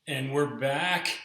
And we're back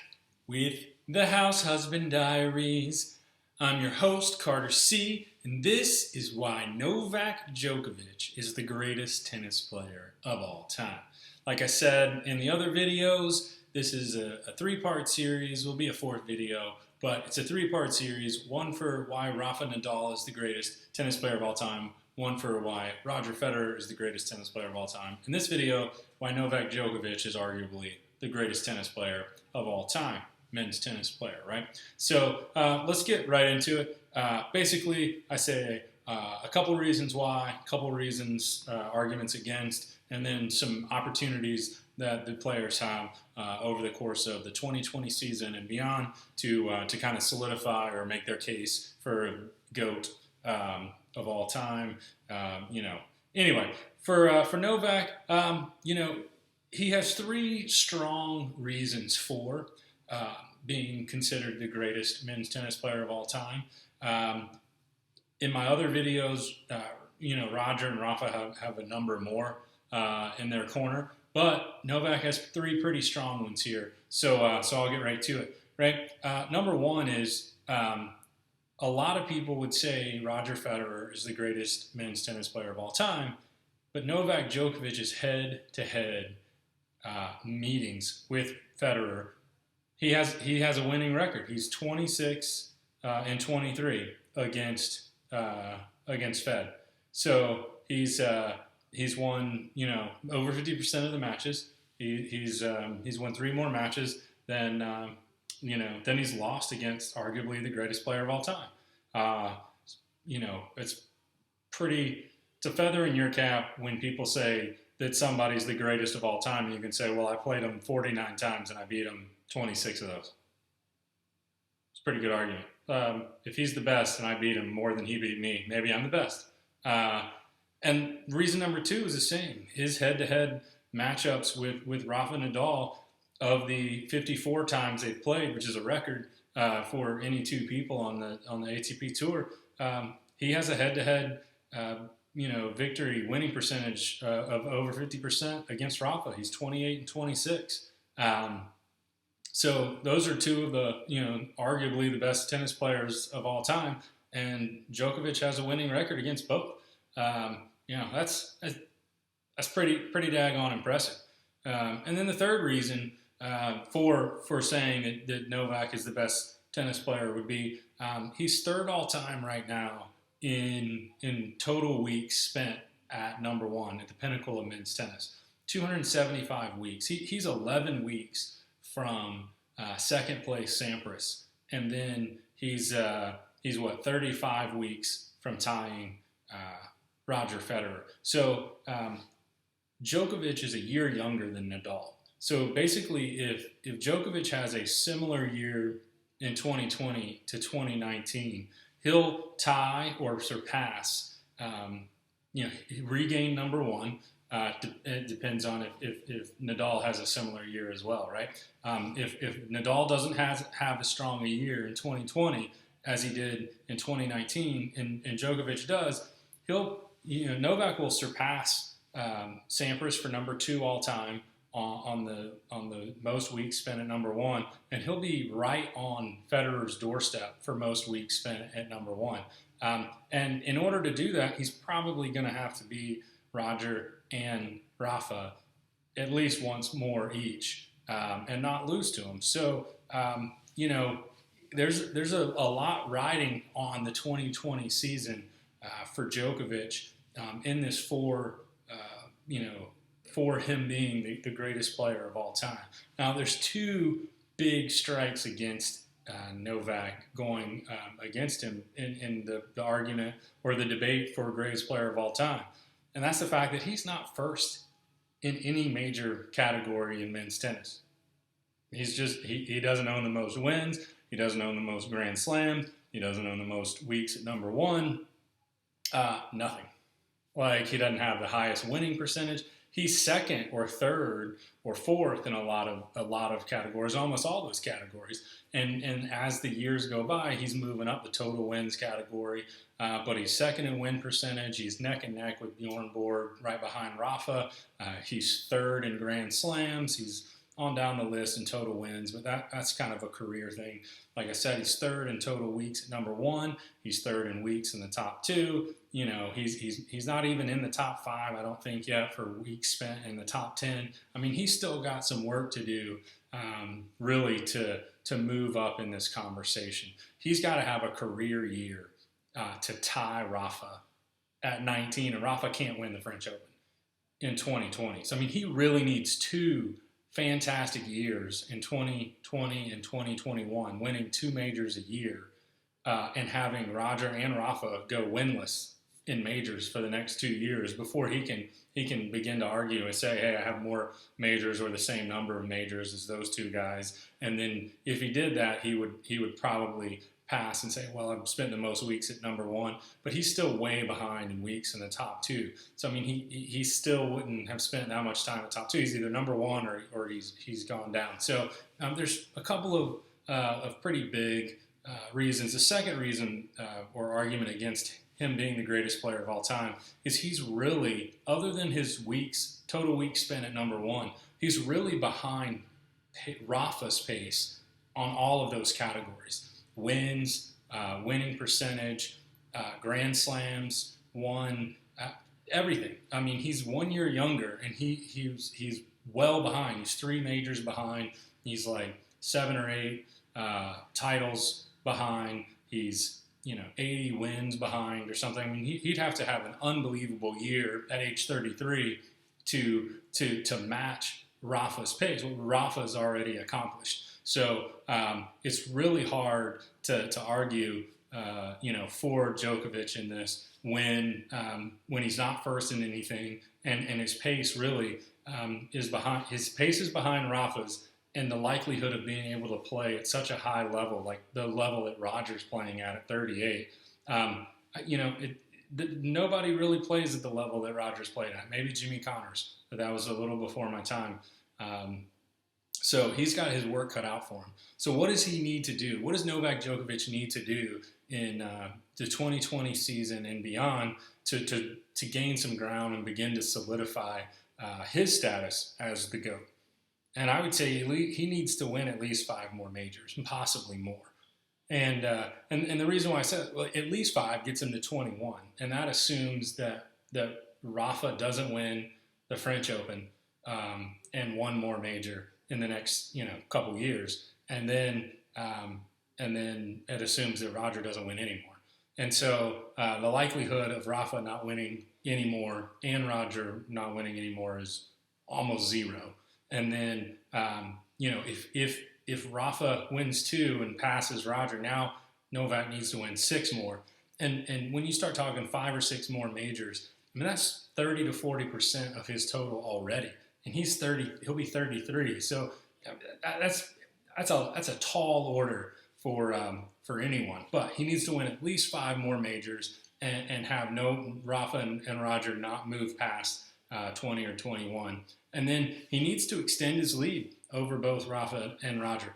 with the House Husband Diaries. I'm your host, Carter C., and this is why Novak Djokovic is the greatest tennis player of all time. Like I said in the other videos, this is a three-part series. It will be a fourth video, but it's a three-part series. One for why Rafa Nadal is the greatest tennis player of all time. One for why Roger Federer is the greatest tennis player of all time. In this video, why Novak Djokovic is arguably the greatest tennis player of all time, men's tennis player, right? So let's get right into it. Basically, I say a couple reasons why, a couple reasons, arguments against, and then some opportunities that the players have over the course of the 2020 season and beyond to kind of solidify or make their case for GOAT of all time. Anyway, for Novak, he has three strong reasons for being considered the greatest men's tennis player of all time. In my other videos, Roger and Rafa have a number more in their corner, but Novak has three pretty strong ones here. So I'll get right to it. Right, number one is a lot of people would say Roger Federer is the greatest men's tennis player of all time, but Novak Djokovic's head-to-head meetings with Federer, he has a winning record. He's 26 and 23 against Fed. So he's won over 50% of the matches. He's won three more matches than he's lost against arguably the greatest player of all time. It's a feather in your cap when people say that somebody's the greatest of all time, and you can say, well, I played him 49 times and I beat him 26 of those. It's a pretty good argument. If he's the best and I beat him more than he beat me, maybe I'm the best. And reason number two is the same. His head-to-head matchups with Rafa Nadal, of the 54 times they've played, which is a record for any two people on the ATP Tour, he has a head-to-head victory winning percentage of over 50% against Rafa. He's 28 and 26. So those are two of the arguably the best tennis players of all time, and Djokovic has a winning record against both. That's pretty daggone impressive. And then the third reason for saying that Novak is the best tennis player would be he's third all time right now in total weeks spent at number one at the pinnacle of men's tennis. 275 weeks. He's 11 weeks from second place Sampras, and then he's 35 weeks from tying Roger Federer. So Djokovic is a year younger than Nadal. So basically, if Djokovic has a similar year in 2020 to 2019, he'll tie or surpass, regain number one. It depends on if Nadal has a similar year as well, right? If Nadal doesn't have as strong a year in 2020 as he did in 2019, and Djokovic does, Novak will surpass Sampras for number two all time on the most weeks spent at number one, and he'll be right on Federer's doorstep for most weeks spent at number one. And in order to do that, he's probably going to have to be Roger and Rafa at least once more each, and not lose to him. So there's a lot riding on the 2020 season for Djokovic in this for him being the greatest player of all time. Now, there's two big strikes against Novak going against him in the argument or the debate for greatest player of all time. And that's the fact that he's not first in any major category in men's tennis. He doesn't own the most wins. He doesn't own the most Grand Slams. He doesn't own the most weeks at number one. Nothing. Like, he doesn't have the highest winning percentage. He's second or third or fourth in a lot of categories, almost all those categories. And as the years go by, he's moving up the total wins category. But he's second in win percentage. He's neck and neck with Bjorn Borg right behind Rafa. He's third in Grand Slams. He's on down the list in total wins, but that's kind of a career thing. Like I said, he's third in total weeks at number 1. He's third in weeks in the top 2. You know, he's not even in the top 5, I don't think, yet for weeks spent in the top 10. I mean, he's still got some work to do, really, to move up in this conversation. He's got to have a career year to tie Rafa at 19, and Rafa can't win the French Open in 2020. So, I mean, he really needs 2 fantastic years in 2020 and 2021, winning 2 majors a year, and having Roger and Rafa go winless in majors for the next 2 years before he can begin to argue and say, hey, I have more majors or the same number of majors as those 2 guys. And then if he did that, he would probably pass and say, well, I've spent the most weeks at number 1, but he's still way behind in weeks in the top 2. So, I mean, he still wouldn't have spent that much time at top 2. He's either number 1 or he's gone down. So there's a couple of pretty big reasons. The second reason or argument against him being the greatest player of all time is he's really, other than his total weeks spent at number 1, he's really behind Rafa's pace on all of those categories. Wins, winning percentage, Grand Slams, won, everything. I mean, he's 1 year younger, and he's well behind. He's 3 majors behind. He's like 7 or 8 titles behind. He's 80 wins behind or something. I mean, he'd have to have an unbelievable year at age 33 to match Rafa's pace, what Rafa's already accomplished. So it's really hard to argue, for Djokovic in this when he's not first in anything, and his pace really is behind. His pace is behind Rafa's, and the likelihood of being able to play at such a high level, like the level that Roger's playing at 38, nobody really plays at the level that Roger's played at. Maybe Jimmy Connors, but that was a little before my time. So he's got his work cut out for him. So what does he need to do? What does Novak Djokovic need to do in the 2020 season and beyond to gain some ground and begin to solidify his status as the GOAT? And I would say he needs to win at least 5 more majors, and possibly more. And the reason why I said at least 5 gets him to 21, and that assumes that Rafa doesn't win the French Open and 1 more major in the next couple years, and then it assumes that Roger doesn't win anymore. And so the likelihood of Rafa not winning anymore and Roger not winning anymore is almost 0. And then if Rafa wins 2 and passes Roger, now Novak needs to win 6 more. And when you start talking 5 or 6 more majors, I mean, that's 30 to 40% of his total already. And he's 30. He'll be 33. So that's a tall order for anyone. But he needs to win at least 5 more majors and have Rafa and Roger not move past 20 or 21. And then he needs to extend his lead over both Rafa and Roger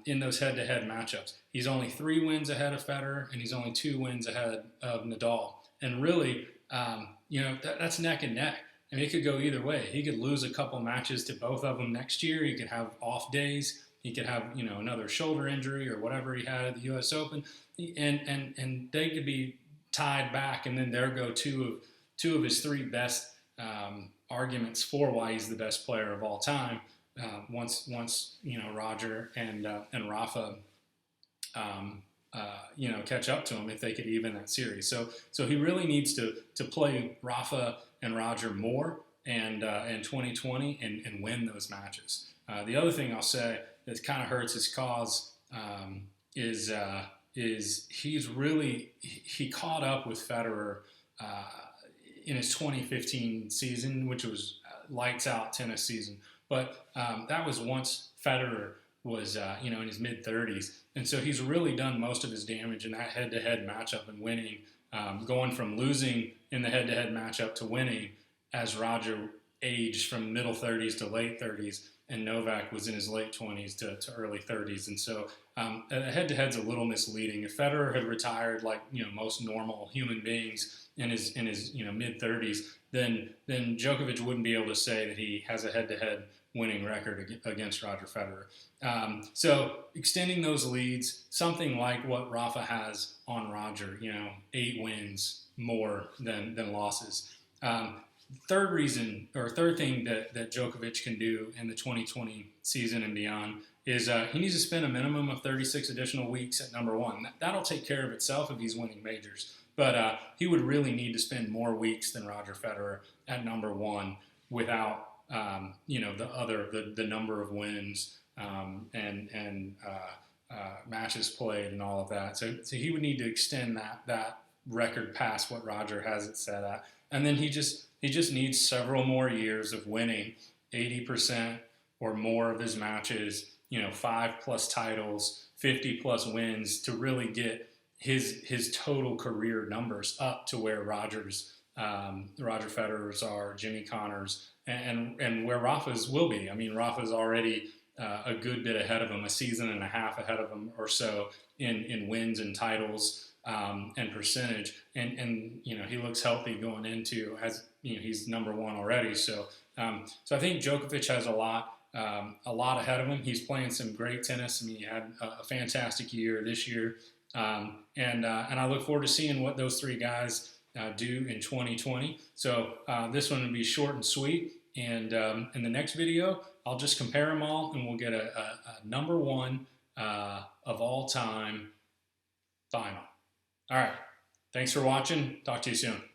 in those head-to-head matchups. He's only 3 wins ahead of Federer, and he's only 2 wins ahead of Nadal. And really, that's neck and neck. And it could go either way. He could lose a couple matches to both of them next year. He could have off days. He could have, another shoulder injury or whatever he had at the U.S. Open, and they could be tied back. And then there go two of his 3 best arguments for why he's the best player of all time. Once Roger and Rafa catch up to him, if they could even that series. So he really needs to play Rafa and Roger more and in 2020 and win those matches. The other thing I'll say that kind of hurts his cause is he caught up with Federer in his 2015 season, which was lights out tennis season. But that was once Federer was in his mid 30s, and so he's really done most of his damage in that head-to-head matchup and winning, going from losing in the head-to-head matchup to winning as Roger aged from middle 30s to late 30s, and Novak was in his late 20s to early 30s. And so head-to-head's a little misleading. If Federer had retired like most normal human beings in his mid 30s, then Djokovic wouldn't be able to say that he has a head-to-head winning record against Roger Federer. So extending those leads, something like what Rafa has on Roger, 8 wins more than losses. Third thing that Djokovic can do in the 2020 season and beyond is he needs to spend a minimum of 36 additional weeks at number one. That'll take care of itself if he's winning majors. But he would really need to spend more weeks than Roger Federer at number one without the number of wins and matches played and all of that. So he would need to extend that record past what Roger has it set at, and then he just needs several more years of winning 80% or more of his matches, 5+ titles, 50+ wins to really get his total career numbers up to where Roger Federer's are, Jimmy Connors, and where Rafa's will be. I mean, Rafa's already a good bit ahead of him, a season and a half ahead of him or so in wins and titles and percentage. And he looks healthy going into he's number one already. So I think Djokovic has a lot ahead of him. He's playing some great tennis. I mean, he had a fantastic year this year. And I look forward to seeing what those three guys do in 2020. So this one will be short and sweet. And in the next video, I'll just compare them all, and we'll get a number one of all time final. All right. Thanks for watching. Talk to you soon.